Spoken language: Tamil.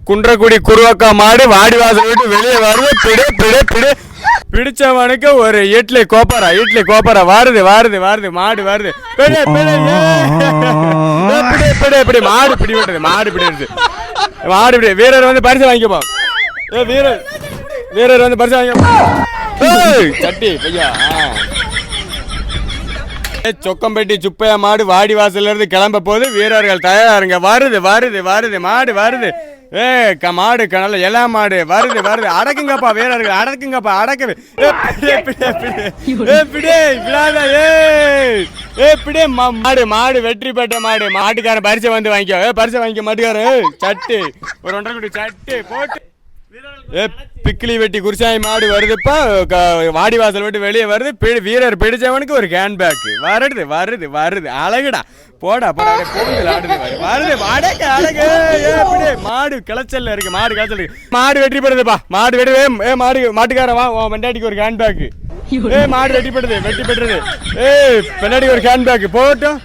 குன்றக்குடி குருவக்கா மாடு வாடி வாசல் விட்டு வெளியே வருது. பிடி பிடி பிடி பிடிச்சவனுக்கு ஒரு இட்லி கோப்பரா வருது வருது வருது மாடு வருது. பிடி பிடி பிடி பிடி பிடி மாடு பிடி விடுறது மாடு பிடிடுது மாடு பிடி. வீரர் வந்து பரிசு வாங்கிப்பா. வீரர் வந்து பரிசு வாங்கிப்பா. சட்டி பையா சொக்கம்பட்டி சுப்பையா மாடு வாடி வாசல்ல இருந்து கிளம்ப போது. வீரர்கள் தயாருங்க. வருது வருது வருது மாடு வருது. மாடு கனல எல்லா மாடு வருது வருது. அடக்குங்கப்பா வீரர்கள் அடக்குங்கப்பா அடக்குது. மாடு மாடு வெற்றி பெற்ற மாடு. மாட்டுக்காரன் பரிசை வந்து வாங்கிக்கோ. பரிசை வாங்கிக்க மாட்டுக்காரன். சட்டு ஒரு 1.5 குட்டி சட்டு போட்டு பிக்கிலி வெட்டி குருசாமி மாடு வருதுப்பா. வாடி வாசல் விட்டு வெளியே வருது. வீரர் பிடிச்சவனுக்கு ஒரு கேன் பேக் வருது வருது வருது. அழகுடா போடா போடா போகுது ஆடுது வருது அடக்கு அடக்கு. மாடு கிளச்சல்ல இருக்கு மாடு கிளச்சல் இருக்கு. மாடு வெற்றி பெறுதுப்பா. மாடு வெட்டி மாடு மாட்டுக்காரன் வா பெண்டாட்டிக்கு ஒரு கேன் பேக். மாடு வெற்றி பெறுது வெற்றி பெற்றது. பெண்டாட்டிக்கு ஒரு கேன் பேக் போட்டோம்.